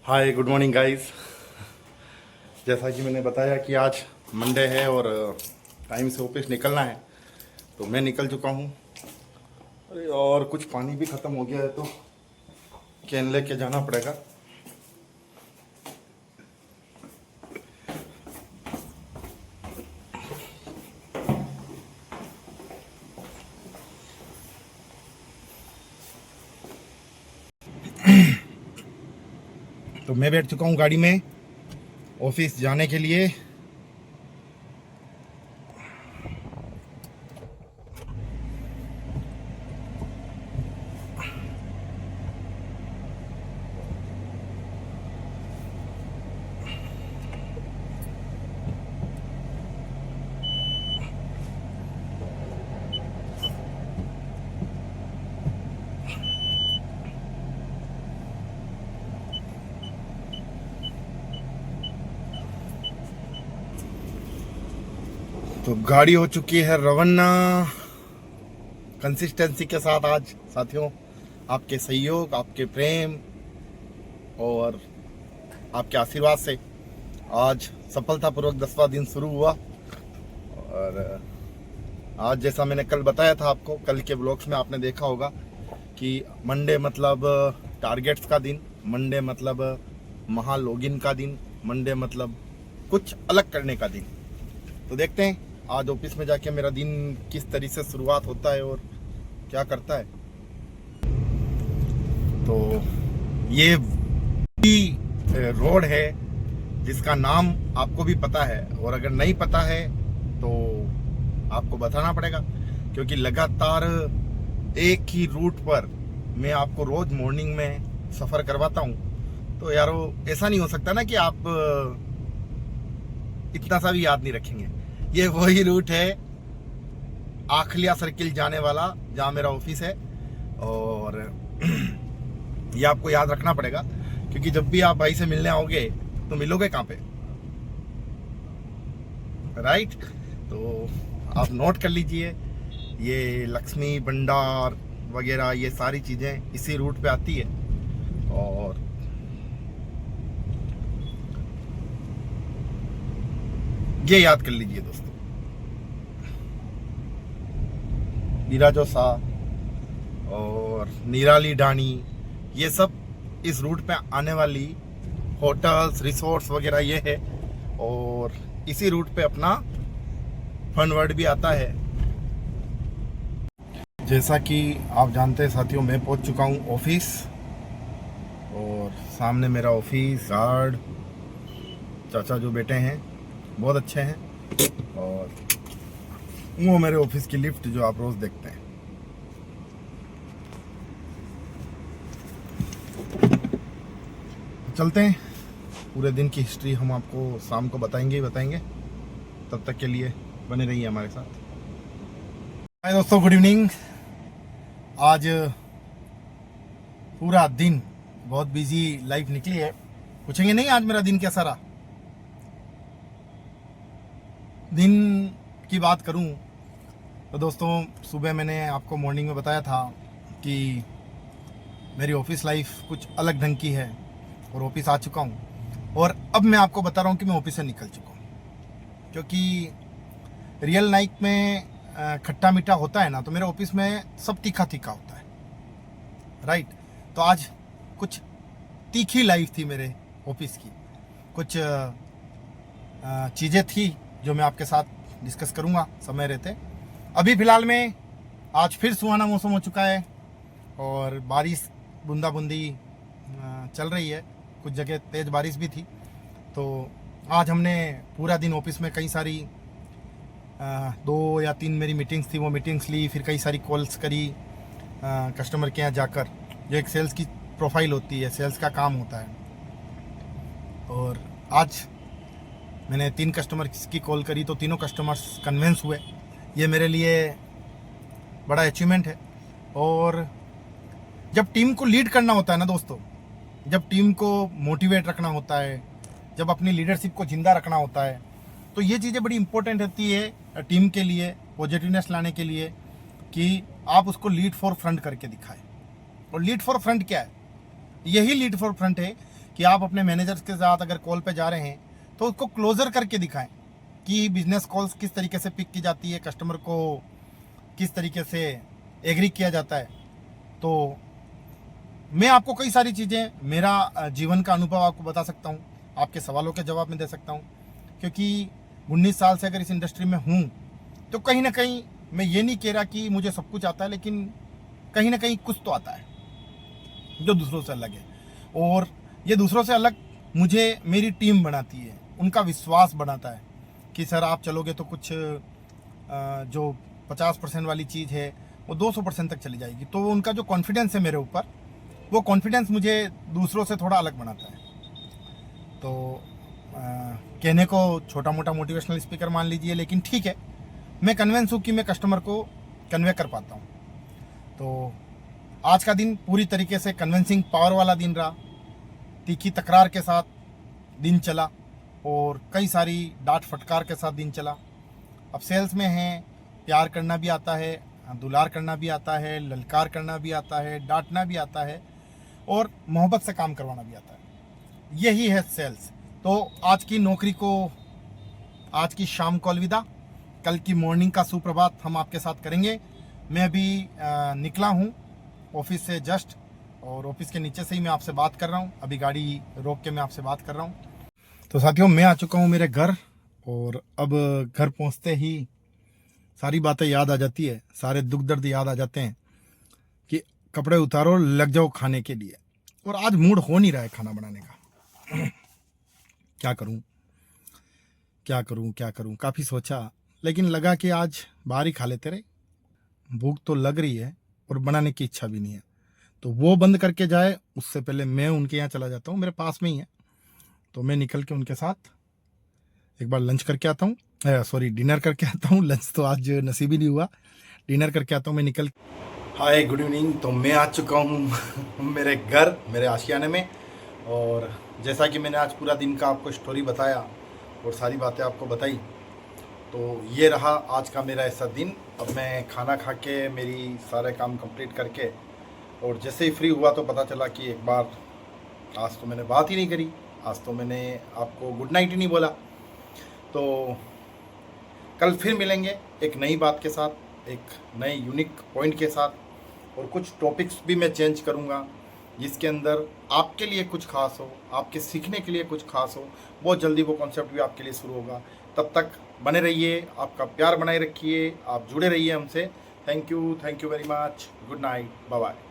Hi good morning guys. जैसा कि मैंने बताया कि आज मंडे है और टाइम से ऑफिस निकलना है, तो मैं निकल चुका हूँ। अरे और कुछ पानी भी ख़त्म हो गया है, तो कैन लेके जाना पड़ेगा। तो मैं बैठ चुका हूँ गाड़ी में ऑफिस जाने के लिए। तो गाड़ी हो चुकी है रवाना कंसिस्टेंसी के साथ। आज साथियों, आपके सहयोग, आपके प्रेम और आपके आशीर्वाद से आज सफलतापूर्वक 10वां दिन शुरू हुआ। और आज जैसा मैंने कल बताया था आपको, कल के ब्लॉग्स में आपने देखा होगा कि मंडे मतलब टारगेट्स का दिन, मंडे मतलब महा लॉगिन का दिन, मंडे मतलब कुछ अलग करने का दिन। तो देखते हैं आज ऑफिस में जाके मेरा दिन किस तरीके से शुरुआत होता है और क्या करता है। तो ये रोड है जिसका नाम आपको भी पता है, और अगर नहीं पता है तो आपको बताना पड़ेगा, क्योंकि लगातार एक ही रूट पर मैं आपको रोज मॉर्निंग में सफ़र करवाता हूँ। तो यारो ऐसा नहीं हो सकता ना कि आप इतना सा भी याद नहीं रखेंगे। ये वही रूट है आखलिया सर्किल जाने वाला, जहाँ मेरा ऑफिस है। और ये आपको याद रखना पड़ेगा, क्योंकि जब भी आप भाई से मिलने आओगे तो मिलोगे कहाँ पे, राइट? तो आप नोट कर लीजिए, ये लक्ष्मी भंडार वगैरह ये सारी चीज़ें इसी रूट पे आती है। और ये याद कर लीजिए दोस्तों, नीराजो सा और निराली डानी, ये सब इस रूट पे आने वाली होटल्स, रिसोर्ट्स वगैरह ये है। और इसी रूट पे अपना फन वर्ड भी आता है। जैसा कि आप जानते हैं साथियों, मैं पहुंच चुका हूं ऑफिस, और सामने मेरा ऑफिस, गार्ड चाचा जो बेटे हैं बहुत अच्छे हैं, और वो मेरे ऑफिस की लिफ्ट जो आप रोज देखते हैं। चलते हैं, पूरे दिन की हिस्ट्री हम आपको शाम को बताएंगे ही बताएंगे। तब तक के लिए बने रहिए हमारे साथ। हाय दोस्तों, गुड इवनिंग। आज पूरा दिन बहुत बिजी लाइफ निकली है। पूछेंगे नहीं आज मेरा दिन कैसा रहा? दिन की बात करूं तो दोस्तों, सुबह मैंने आपको मॉर्निंग में बताया था कि मेरी ऑफिस लाइफ कुछ अलग ढंग की है, और ऑफिस आ चुका हूं। और अब मैं आपको बता रहा हूं कि मैं ऑफिस से निकल चुका हूं, क्योंकि रियल लाइफ में खट्टा मीठा होता है ना, तो मेरे ऑफिस में सब तीखा तीखा होता है, राइट? तो आज कुछ तीखी लाइफ थी मेरे ऑफिस की। कुछ चीज़ें थी जो मैं आपके साथ डिस्कस करूंगा समय रहते। अभी फ़िलहाल में आज फिर सुहाना मौसम हो चुका है, और बारिश बूंदा बूंदी चल रही है, कुछ जगह तेज़ बारिश भी थी। तो आज हमने पूरा दिन ऑफिस में कई सारी 2 या 3 मेरी मीटिंग्स थी, वो मीटिंग्स ली, फिर कई सारी कॉल्स करी कस्टमर के यहाँ जाकर। जो एक सेल्स की प्रोफाइल होती है, सेल्स का काम होता है। और आज मैंने 3 कस्टमर की कॉल करी, तो तीनों कस्टमर्स कन्विंस हुए। ये मेरे लिए बड़ा अचीवमेंट है। और जब टीम को लीड करना होता है ना दोस्तों, जब टीम को मोटिवेट रखना होता है, जब अपनी लीडरशिप को जिंदा रखना होता है, तो ये चीज़ें बड़ी इंपॉर्टेंट होती है टीम के लिए, पॉजिटिवनेस लाने के लिए, कि आप उसको लीड फॉर फ्रंट करके दिखाएं। और लीड फॉर फ्रंट क्या है? यही लीड फॉर फ्रंट है कि आप अपने मैनेजर्स के साथ अगर कॉल पे जा रहे हैं तो उसको क्लोजर करके दिखाएं कि बिजनेस कॉल्स किस तरीके से पिक की जाती है, कस्टमर को किस तरीके से एग्री किया जाता है। तो मैं आपको कई सारी चीज़ें, मेरा जीवन का अनुभव आपको बता सकता हूँ, आपके सवालों के जवाब में दे सकता हूँ, क्योंकि 19 साल से अगर इस इंडस्ट्री में हूँ तो कहीं ना कहीं मैं ये नहीं कह रहा कि मुझे सब कुछ आता है, लेकिन कहीं ना कहीं कुछ तो आता है जो दूसरों से अलग है। और ये दूसरों से अलग मुझे मेरी टीम बनाती है, उनका विश्वास बनाता है कि सर आप चलोगे तो कुछ जो 50% वाली चीज़ है वो 200% तक चली जाएगी। तो उनका जो कॉन्फिडेंस है मेरे ऊपर, वो कॉन्फिडेंस मुझे दूसरों से थोड़ा अलग बनाता है। तो कहने को छोटा मोटा मोटिवेशनल स्पीकर मान लीजिए, लेकिन ठीक है, मैं कन्विंस हूँ कि मैं कस्टमर को कन्वे कर पाता हूँ। तो आज का दिन पूरी तरीके से कन्विंसिंग पावर वाला दिन रहा, तीखी तकरार के साथ दिन चला और कई सारी डांट फटकार के साथ दिन चला। अब सेल्स में हैं, प्यार करना भी आता है, दुलार करना भी आता है, ललकार करना भी आता है, डांटना भी आता है और मोहब्बत से काम करवाना भी आता है। यही है सेल्स। तो आज की नौकरी को, आज की शाम को अलविदा, कल की मॉर्निंग का सुप्रभात हम आपके साथ करेंगे। मैं अभी निकला हूँ ऑफिस से जस्ट, और ऑफिस के नीचे से ही मैं आपसे बात कर रहा हूँ। अभी गाड़ी रोक के मैं आपसे बात कर रहा हूँ। तो साथियों, मैं आ चुका हूँ मेरे घर, और अब घर पहुँचते ही सारी बातें याद आ जाती है, सारे दुख दर्द याद आ जाते हैं कि कपड़े उतारो, लग जाओ खाने के लिए। और आज मूड हो नहीं रहा है खाना बनाने का। क्या करूं क्या करूं क्या करूं, काफ़ी सोचा, लेकिन लगा कि आज बाहर ही खा लेते रहे। भूख तो लग रही है और बनाने की इच्छा भी नहीं है। तो वो बंद करके जाए उससे पहले मैं उनके यहाँ चला जाता हूँ, मेरे पास में ही है। तो मैं निकल के उनके साथ एक बार लंच करके आता हूँ, सॉरी डिनर करके आता हूँ। लंच तो आज नसीब ही नहीं हुआ, डिनर करके आता हूँ मैं निकल। Hi good evening. तो मैं आ चुका हूँ मेरे घर, मेरे आशियाने में। और जैसा कि मैंने आज पूरा दिन का आपको स्टोरी बताया और सारी बातें आपको बताई, तो ये रहा आज का मेरा ऐसा दिन। अब मैं खाना खा के, मेरी सारे काम कंप्लीट करके, और जैसे ही फ्री हुआ तो पता चला कि एक बार आज तो मैंने बात ही नहीं करी, आज तो मैंने आपको गुड नाइट ही नहीं बोला। तो कल फिर मिलेंगे एक नई बात के साथ, एक नए यूनिक पॉइंट के साथ, और कुछ टॉपिक्स भी मैं चेंज करूँगा जिसके अंदर आपके लिए कुछ खास हो, आपके सीखने के लिए कुछ खास हो। बहुत जल्दी वो कॉन्सेप्ट भी आपके लिए शुरू होगा। तब तक बने रहिए, आपका प्यार बनाए रखिए, आप जुड़े रहिए हमसे। Thank you very much. Good night, bye bye.